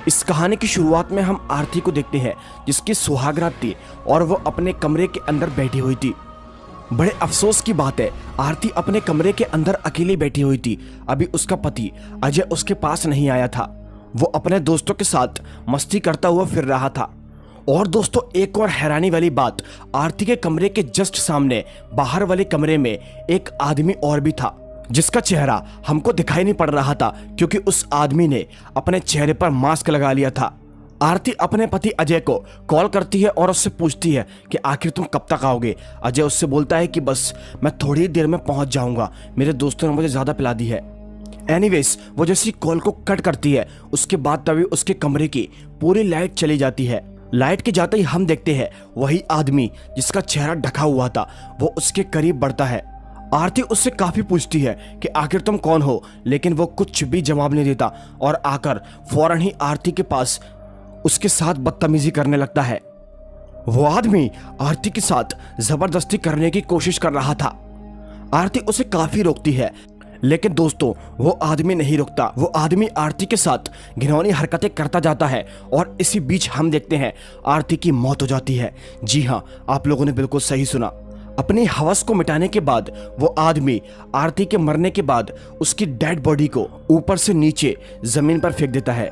इस कहानी की शुरुआत में हम आरती को देखते हैं जिसकी सुहागरात थी और वो अपने कमरे के अंदर बैठी हुई थी। बड़े अफसोस की बात है, आरती अपने कमरे के अंदर अकेली बैठी हुई थी। अभी उसका पति अजय उसके पास नहीं आया था। वो अपने दोस्तों के साथ मस्ती करता हुआ फिर रहा था। और दोस्तों, एक और हैरानी वाली बात, आरती के कमरे के जस्ट सामने बाहर वाले कमरे में एक आदमी और भी था जिसका चेहरा हमको दिखाई नहीं पड़ रहा था क्योंकि उस आदमी ने अपने चेहरे पर मास्क लगा लिया था। आरती अपने पति अजय को कॉल करती है और उससे पूछती है कि आखिर तुम कब तक आओगे। अजय उससे बोलता है कि बस मैं थोड़ी देर में पहुंच जाऊंगा, मेरे दोस्तों ने मुझे ज़्यादा पिला दी है। एनीवेज, वो जैसी कॉल को कट करती है उसके बाद तभी उसके कमरे की पूरी लाइट चली जाती है। लाइट के जाते ही हम देखते हैं वही आदमी जिसका चेहरा ढका हुआ था वो उसके करीब बढ़ता है। आरती उससे काफी पूछती है कि आखिर तुम कौन हो, लेकिन वो कुछ भी जवाब नहीं देता और आकर फौरन ही आरती के पास उसके साथ बदतमीजी करने लगता है। वो आदमी आरती के साथ जबरदस्ती करने की कोशिश कर रहा था। आरती उसे काफी रोकती है, लेकिन दोस्तों वो आदमी नहीं रुकता। वो आदमी आरती के साथ घिनौनी हरकतें करता जाता है और इसी बीच हम देखते हैं आरती की मौत हो जाती है। जी हाँ, आप लोगों ने बिल्कुल सही सुना। अपनी हवस को मिटाने के बाद वो आदमी आरती के मरने के बाद उसकी डेड बॉडी को ऊपर से नीचे जमीन पर फेंक देता है।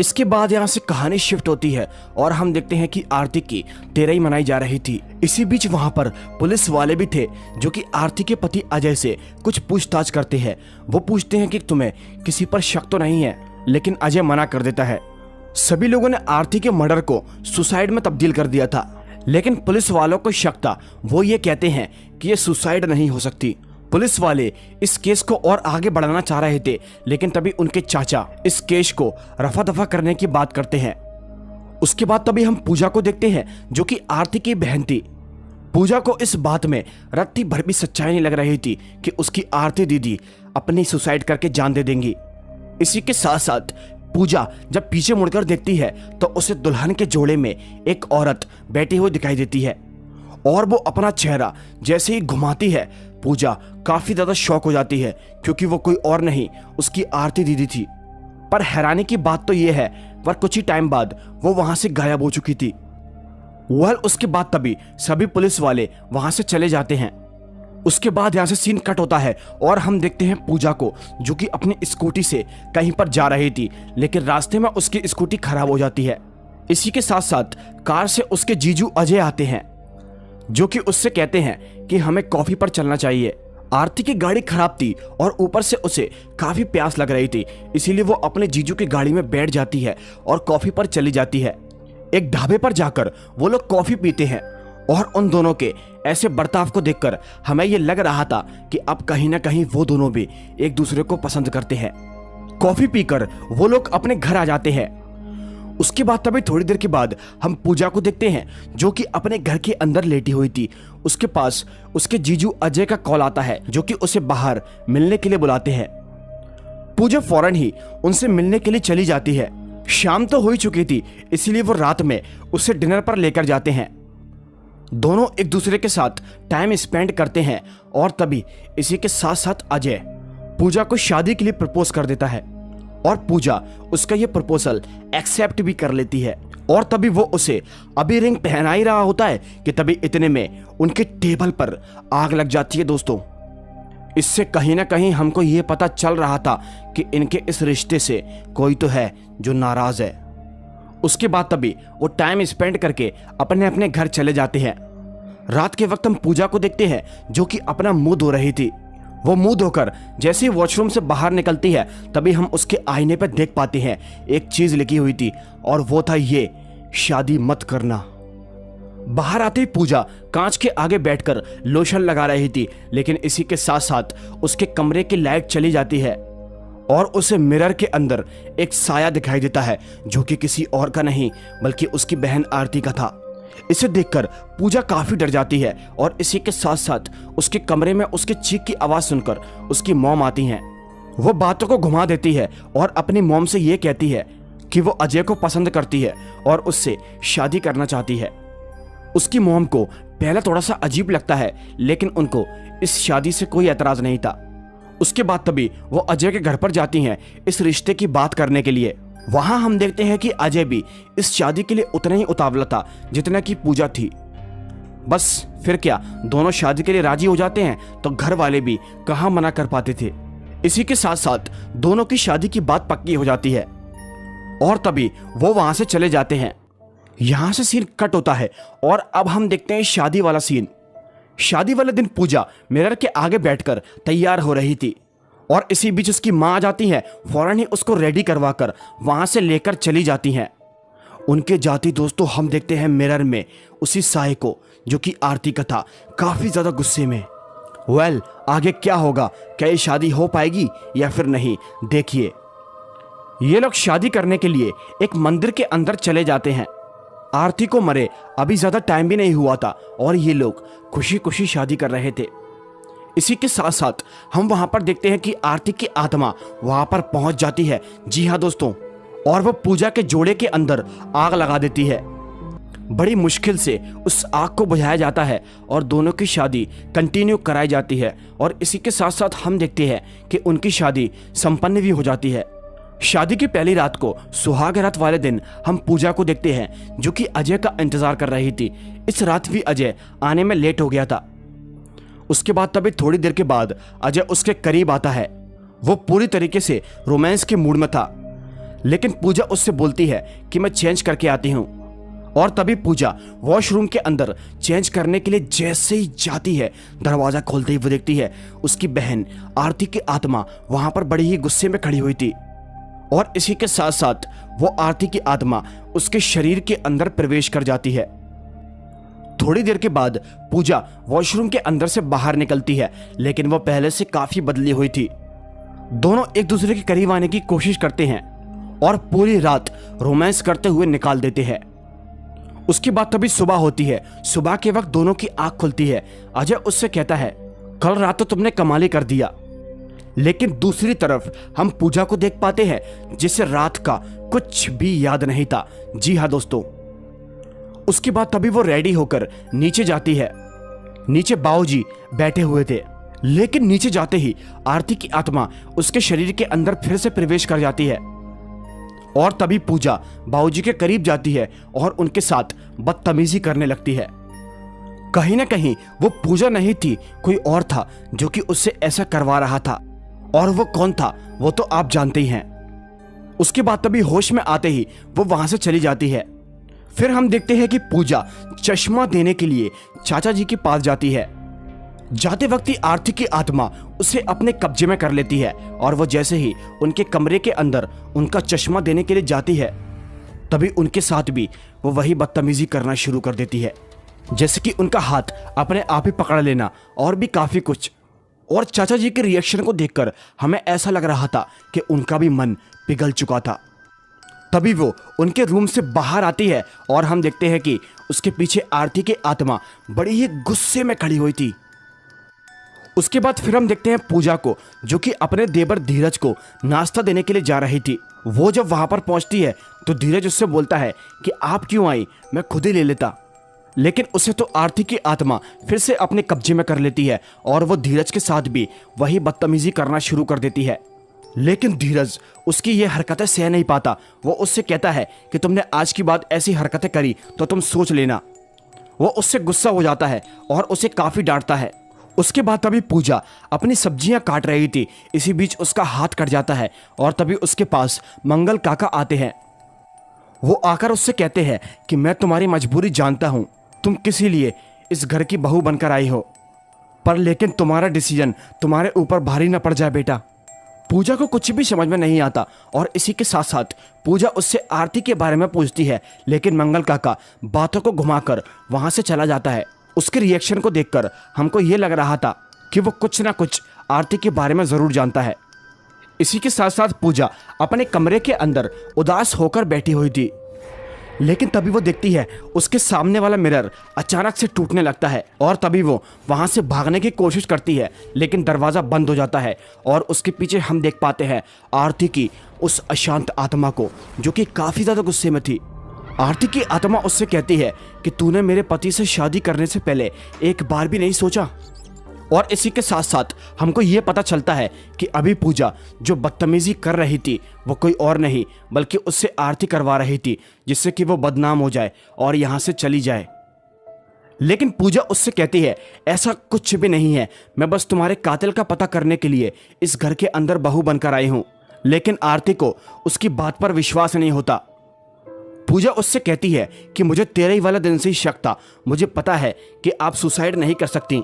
इसके बाद यहाँ से कहानी शिफ्ट होती है और हम देखते हैं कि आरती की तेरहई मनाई जा रही थी। इसी बीच वहां पर पुलिस वाले भी थे जो कि आरती के पति अजय से कुछ पूछताछ करते हैं। वो पूछते हैं कि तुम्हें किसी पर शक तो नहीं है, लेकिन अजय मना कर देता है। सभी लोगों ने आरती के मर्डर को सुसाइड में तब्दील कर दिया था, लेकिन पुलिस वालों को शक था। वो ये कहते हैं कि ये सुसाइड नहीं हो सकती। पुलिस वाले इस केस को और आगे बढ़ाना चाह रहे थे, लेकिन तभी उनके चाचा इस केस को रफा दफा करने की बात करते हैं। उसके बाद तभी हम पूजा को देखते हैं जो कि आरती की बहन थी। पूजा को इस बात में रत्ती भर भी सच्चाई नहीं लग रही थी कि उसकी आरती दीदी अपनी सुसाइड करके जान दे देंगी। इसी के साथ साथ पूजा जब पीछे मुड़कर देखती है तो उसे दुल्हन के जोड़े में एक औरत बैठी हुई दिखाई देती है और वो अपना चेहरा जैसे ही घुमाती है पूजा काफी ज्यादा शॉक हो जाती है क्योंकि वो कोई और नहीं उसकी आरती दीदी थी। पर हैरानी की बात तो ये है, पर कुछ ही टाइम बाद वो वहां से गायब हो चुकी थी। उसके बाद तभी सभी पुलिस वाले वहां से चले जाते हैं। उसके बाद यहाँ से सीन कट होता है और हम देखते हैं पूजा को जो कि अपनी स्कूटी से कहीं पर जा रही थी, लेकिन रास्ते में उसकी स्कूटी खराब हो जाती है। इसी के साथ साथ कार से उसके जीजू अजय आते हैं जो कि उससे कहते हैं कि हमें कॉफी पर चलना चाहिए। आरती की गाड़ी खराब थी और ऊपर से उसे काफी प्यास लग रही थी, इसीलिए वो अपने जीजू की गाड़ी में बैठ जाती है और कॉफी पर चली जाती है। एक ढाबे पर जाकर वो लोग कॉफी पीते हैं और उन दोनों के ऐसे बर्ताव को देखकर हमें ये लग रहा था कि अब कहीं ना कहीं वो दोनों भी एक दूसरे को पसंद करते हैं। कॉफी पीकर वो लोग अपने घर आ जाते हैं। उसके बाद तभी थोड़ी देर के बाद हम पूजा को देखते हैं जो कि अपने घर के अंदर लेटी हुई थी। उसके पास उसके जीजू अजय का कॉल आता है जो कि उसे बाहर मिलने के लिए बुलाते हैं। पूजा फौरन ही उनसे मिलने के लिए चली जाती है। शाम तो हो ही चुकी थी, इसीलिए वो रात में उसे डिनर पर लेकर जाते हैं। दोनों एक दूसरे के साथ टाइम स्पेंड करते हैं और तभी इसी के साथ साथ अजय पूजा को शादी के लिए प्रपोज कर देता है और पूजा उसका ये प्रपोजल एक्सेप्ट भी कर लेती है। और तभी वो उसे अभी रिंग पहना ही रहा होता है कि तभी इतने में उनके टेबल पर आग लग जाती है। दोस्तों, इससे कहीं ना कहीं हमको ये पता चल रहा था कि इनके इस रिश्ते से कोई तो है जो नाराज है। उसके बाद तभी वो टाइम स्पेंड करके अपने अपने घर चले जाते हैं। रात के वक्त हम पूजा को देखते हैं जो कि अपना मुंह धो रही थी। वो मुंह धोकर जैसे ही वॉशरूम से बाहर निकलती है तभी हम उसके आईने पर देख पाते हैं एक चीज लिखी हुई थी और वो था ये, शादी मत करना। बाहर आते ही पूजा कांच के आगे बैठकर लोशन लगा रही थी, लेकिन इसी के साथ साथ उसके कमरे की लाइट चली जाती है और उसे मिरर के अंदर एक साया दिखाई देता है जो कि किसी और का नहीं बल्कि उसकी बहन आरती का था। इसे देखकर पूजा काफी डर जाती है और इसी के साथ साथ उसके कमरे में उसके चीख की आवाज सुनकर उसकी मॉम आती हैं। वो बातों को घुमा देती है और अपनी मॉम से ये कहती है कि वो अजय को पसंद करती है और उससे शादी करना चाहती है। उसकी मॉम को पहला थोड़ा सा अजीब लगता है, लेकिन उनको इस शादी से कोई एतराज नहीं था। उसके बाद तभी वो अजय के घर पर जाती हैं इस रिश्ते की बात करने के लिए। वहां हम देखते हैं कि अजय भी इस शादी के लिए उतना ही उतावला था जितना कि पूजा थी। बस फिर क्या, दोनों शादी के लिए राजी हो जाते हैं तो घर वाले भी कहां मना कर पाते थे। इसी के साथ साथ दोनों की शादी की बात पक्की हो जाती है और तभी वो वहां से चले जाते हैं। यहां से सीन कट होता है और अब हम देखते हैं शादी वाला सीन। शादी वाले दिन पूजा मिरर के आगे बैठकर तैयार हो रही थी और इसी बीच उसकी मां आ जाती है, फौरन ही उसको रेडी करवाकर वहां से लेकर चली जाती हैं। उनके जाती दोस्तों हम देखते हैं मिरर में उसी साय को जो कि आरती का था, काफी ज्यादा गुस्से में। आगे क्या होगा, क्या ये शादी हो पाएगी या फिर नहीं, देखिए। ये लोग शादी करने के लिए एक मंदिर के अंदर चले जाते हैं। आरती को मरे अभी ज्यादा टाइम भी नहीं हुआ था और ये लोग खुशी खुशी शादी कर रहे थे। इसी के साथ साथ हम वहां पर देखते हैं कि आरती की आत्मा वहां पर पहुंच जाती है, जी हाँ दोस्तों, और वो पूजा के जोड़े के अंदर आग लगा देती है। बड़ी मुश्किल से उस आग को बुझाया जाता है और दोनों की शादी कंटिन्यू कराई जाती है और इसी के साथ साथ हम देखते हैं कि उनकी शादी संपन्न भी हो जाती है। शादी की पहली रात को सुहाग रात वाले दिन हम पूजा को देखते हैं जो कि अजय का इंतजार कर रही थी। इस रात भी अजय आने में लेट हो गया था। उसके बाद तभी थोड़ी देर के बाद अजय उसके करीब आता है। वो पूरी तरीके से रोमांस के मूड में था, लेकिन पूजा उससे बोलती है कि मैं चेंज करके आती हूँ। और तभी पूजा वॉशरूम के अंदर चेंज करने के लिए जैसे ही जाती है, दरवाजा खोलते ही वो देखती है उसकी बहन आरती की आत्मा वहां पर बड़ी ही गुस्से में खड़ी हुई थी और इसी के साथ साथ वो आरती की आत्मा उसके शरीर के अंदर प्रवेश कर जाती है। थोड़ी देर के बाद पूजा वॉशरूम के अंदर से बाहर निकलती है, लेकिन वो पहले से काफी बदली हुई थी। दोनों एक दूसरे के करीब आने की कोशिश करते हैं और पूरी रात रोमांस करते हुए निकाल देते हैं। उसके बाद तभी सुबह होती है। सुबह के वक्त दोनों की आंख खुलती है। अजय उससे कहता है, कल रात तो तुमने कमाल ही कर दिया। लेकिन दूसरी तरफ हम पूजा को देख पाते हैं जिसे रात का कुछ भी याद नहीं था। जी हाँ दोस्तों, उसके बाद तभी वो रेडी होकर नीचे जाती है। नीचे बाऊजी बैठे हुए थे, लेकिन नीचे जाते ही आरती की आत्मा उसके शरीर के अंदर फिर से प्रवेश कर जाती है और तभी पूजा बाऊजी के करीब जाती है और उनके साथ बदतमीजी करने लगती है। कहीं ना कहीं वो पूजा नहीं थी, कोई और था जो कि उससे ऐसा करवा रहा था, और वो कौन था वो तो आप जानते ही हैं। उसके बाद तभी होश में आते ही वो वहां से चली जाती है। फिर हम देखते हैं कि पूजा चश्मा देने के लिए चाचा जी के पास जाती है। जाते वक्त ही आरती की आत्मा उसे अपने कब्जे में कर लेती है और वो जैसे ही उनके कमरे के अंदर उनका चश्मा देने के लिए जाती है, तभी उनके साथ भी वो वही बदतमीजी करना शुरू कर देती है, जैसे कि उनका हाथ अपने आप ही पकड़ लेना और भी काफी कुछ। और चाचा जी के रिएक्शन को देखकर हमें ऐसा लग रहा था कि उनका भी मन पिघल चुका था। तभी वो उनके रूम से बाहर आती है और हम देखते हैं कि उसके पीछे आरती की आत्मा बड़ी ही गुस्से में खड़ी हुई थी। उसके बाद फिर हम देखते हैं पूजा को जो कि अपने देवर धीरज को नाश्ता देने के लिए जा रही थी। वो जब वहां पर पहुंचती है तो धीरज उससे बोलता है कि आप क्यों आई, मैं खुद ही ले लेता। लेकिन उसे तो आरती की आत्मा फिर से अपने कब्जे में कर लेती है और वो धीरज के साथ भी वही बदतमीजी करना शुरू कर देती है। लेकिन धीरज उसकी ये हरकतें सह नहीं पाता। वो उससे कहता है कि तुमने आज की बात ऐसी हरकतें करी तो तुम सोच लेना। वो उससे गुस्सा हो जाता है और उसे काफी डांटता है। उसके बाद तभी पूजा अपनी सब्जियां काट रही थी, इसी बीच उसका हाथ कट जाता है और तभी उसके पास मंगल काका आते हैं। वो आकर उससे कहते हैं कि मैं तुम्हारी मजबूरी जानता हूं, तुम किसी लिए इस घर की बहू बनकर आई हो, पर लेकिन तुम्हारा डिसीजन तुम्हारे ऊपर भारी न पड़ जाए बेटा। पूजा को कुछ भी समझ में नहीं आता और इसी के साथ साथ पूजा उससे आरती के बारे में पूछती है, लेकिन मंगल काका बातों को घुमाकर वहां से चला जाता है। उसके रिएक्शन को देखकर हमको ये लग रहा था कि वो कुछ ना कुछ आरती के बारे में जरूर जानता है। इसी के साथ साथ पूजा अपने कमरे के अंदर उदास होकर बैठी हुई थी, लेकिन तभी वो देखती है उसके सामने वाला मिरर अचानक से टूटने लगता है और तभी वो वहां से भागने की कोशिश करती है, लेकिन दरवाजा बंद हो जाता है और उसके पीछे हम देख पाते हैं आरती की उस अशांत आत्मा को जो कि काफी ज्यादा गुस्से में थी। आरती की आत्मा उससे कहती है कि तूने मेरे पति से शादी करने से पहले एक बार भी नहीं सोचा। और इसी के साथ साथ हमको ये पता चलता है कि अभी पूजा जो बदतमीजी कर रही थी वो कोई और नहीं बल्कि उससे आरती करवा रही थी, जिससे कि वो बदनाम हो जाए और यहाँ से चली जाए। लेकिन पूजा उससे कहती है ऐसा कुछ भी नहीं है, मैं बस तुम्हारे कातिल का पता करने के लिए इस घर के अंदर बहू बनकर आई हूँ। लेकिन आरती को उसकी बात पर विश्वास नहीं होता। पूजा उससे कहती है कि मुझे तेरे ही वाला दिन से ही शक था, मुझे पता है कि आप सुसाइड नहीं कर सकती।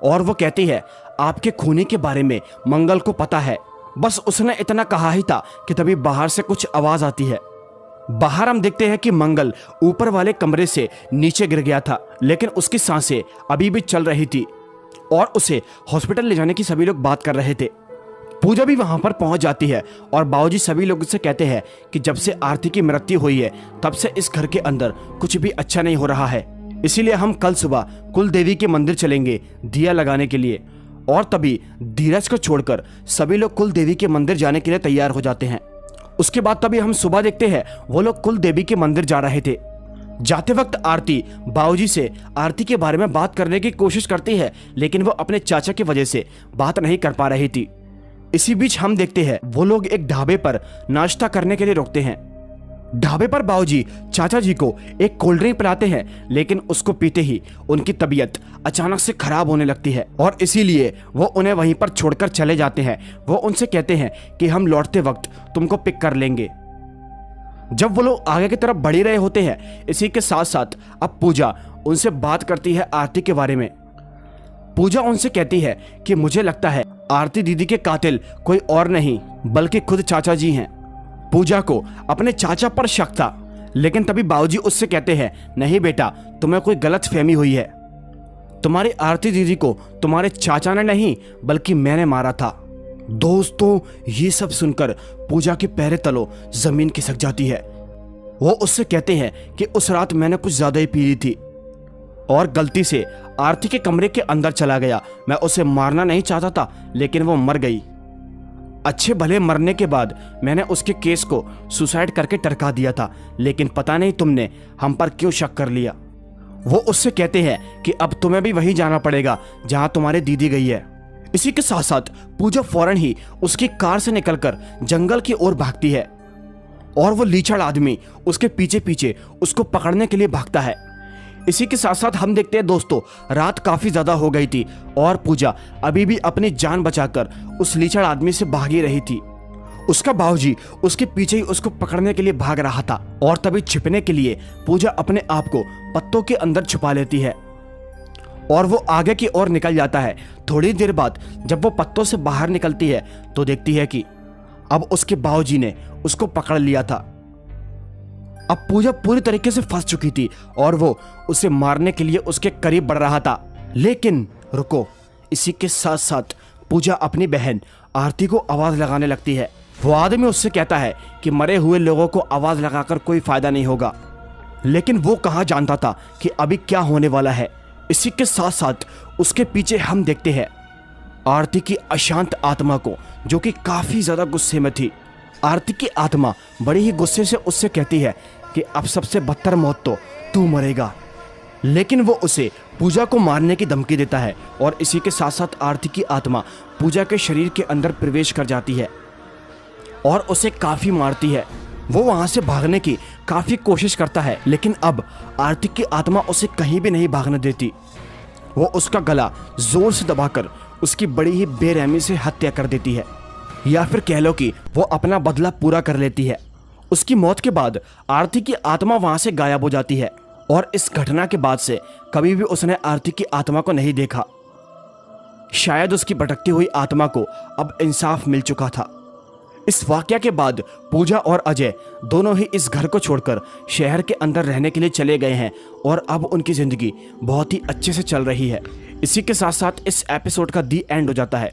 और वो कहती है आपके खूनी के बारे में मंगल को पता है। बस उसने इतना कहा ही था कि तभी बाहर से कुछ आवाज आती है। बाहर हम देखते हैं कि मंगल ऊपर वाले कमरे से नीचे गिर गया था, लेकिन उसकी सांसें अभी भी चल रही थी और उसे हॉस्पिटल ले जाने की सभी लोग बात कर रहे थे। पूजा भी वहां पर पहुंच जाती है और बाबूजी सभी लोगों से कहते हैं कि जब से आरती की मृत्यु हुई है तब से इस घर के अंदर कुछ भी अच्छा नहीं हो रहा है, इसीलिए हम कल सुबह कुल देवी के मंदिर चलेंगे दिया लगाने के लिए। और तभी धीरज को छोड़कर सभी लोग कुल देवी के मंदिर जाने के लिए तैयार हो जाते हैं। उसके बाद तभी हम सुबह देखते हैं वो लोग कुल देवी के मंदिर जा रहे थे। जाते वक्त आरती बाबूजी से आरती के बारे में बात करने की कोशिश करती है, लेकिन वो अपने चाचा की वजह से बात नहीं कर पा रही थी। इसी बीच हम देखते हैं वो लोग एक ढाबे पर नाश्ता करने के लिए रुकते हैं। ढाबे पर बाबूजी चाचा जी को एक कोल्ड ड्रिंक पिलाते हैं, लेकिन उसको पीते ही उनकी तबीयत अचानक से खराब होने लगती है और इसीलिए वो उन्हें वहीं पर छोड़कर चले जाते हैं। वो उनसे कहते हैं कि हम लौटते वक्त तुमको पिक कर लेंगे। जब वो लोग आगे की तरफ बढ़ ही रहे होते हैं, इसी के साथ साथ अब पूजा उनसे बात करती है आरती के बारे में। पूजा उनसे कहती है कि मुझे लगता है आरती दीदी के कातिल कोई और नहीं बल्कि खुद चाचा जी हैं। पूजा को अपने चाचा पर शक था, लेकिन तभी बाबूजी उससे कहते हैं नहीं बेटा, तुम्हें कोई गलत फहमी हुई है। तुम्हारी आरती दीदी को तुम्हारे चाचा ने नहीं बल्कि मैंने मारा था। दोस्तों ये सब सुनकर पूजा के पैरे तलों जमीन खिसक जाती है। वो उससे कहते हैं कि उस रात मैंने कुछ ज्यादा ही पी ली थी और गलती से आरती के कमरे के अंदर चला गया। मैं उसे मारना नहीं चाहता था, लेकिन वो मर गई। अच्छे भले मरने के बाद मैंने उसके केस को सुसाइड करके टरका दिया था, लेकिन पता नहीं तुमने हम पर क्यों शक कर लिया। वो उससे कहते हैं कि अब तुम्हें भी वहीं जाना पड़ेगा जहां तुम्हारी दीदी गई है। इसी के साथ साथ पूजा फौरन ही उसकी कार से निकलकर जंगल की ओर भागती है और वो लीचड़ आदमी उसके पीछे पीछे उसको पकड़ने के लिए भागता है। इसी के साथ साथ हम देखते हैं दोस्तों रात काफी ज्यादा हो गई थी और पूजा अभी भी अपनी जान बचाकर उस लीचड़ आदमी से भागी रही थी। उसका बाबूजी उसके पीछे ही उसको पकड़ने के लिए भाग रहा था और तभी छिपने के लिए पूजा अपने आप को पत्तों के अंदर छुपा लेती है और वो आगे की ओर निकल जाता है। थोड़ी देर बाद जब वो पत्तों से बाहर निकलती है तो देखती है कि अब उसके बाबूजी ने उसको पकड़ लिया था। अब पूजा पूरी तरीके से फंस चुकी थी और वो उसे मारने के लिए उसके करीब बढ़ रहा था। लेकिन रुको, इसी के साथ साथ पूजा अपनी बहन आरती को आवाज लगाने लगती है। वो आदमी उससे कहता है कि मरे हुए लोगों को आवाज लगाकर कोई फायदा नहीं होगा, लेकिन वो कहाँ जानता था कि अभी क्या होने वाला है। इसी के साथ साथ उसके पीछे हम देखते हैं आरती की अशांत आत्मा को, जो कि काफी ज्यादा गुस्से में थी। आरती की आत्मा बड़ी ही गुस्से से उससे कहती है कि अब सबसे बदतर मौत तो तू मरेगा। लेकिन वो उसे पूजा को मारने की धमकी देता है और इसी के साथ साथ आरती की आत्मा पूजा के शरीर के अंदर प्रवेश कर जाती है और उसे काफी मारती है। वो वहां से भागने की काफी कोशिश करता है, लेकिन अब आरती की आत्मा उसे कहीं भी नहीं भागने देती। वो उसका गला जोर से दबाकर उसकी बड़ी ही बेरहमी से हत्या कर देती है, या फिर कह लो कि वो अपना बदला पूरा कर लेती है। उसकी मौत के बाद आरती की आत्मा वहां से गायब हो जाती है और इस घटना के बाद से कभी भी उसने आरती की आत्मा को नहीं देखा। शायद उसकी भटकती हुई आत्मा को अब इंसाफ मिल चुका था। इस वाकया के बाद पूजा और अजय दोनों ही इस घर को छोड़कर शहर के अंदर रहने के लिए चले गए हैं और अब उनकी जिंदगी बहुत ही अच्छे से चल रही है। इसी के साथ साथ इस एपिसोड का दी एंड हो जाता है।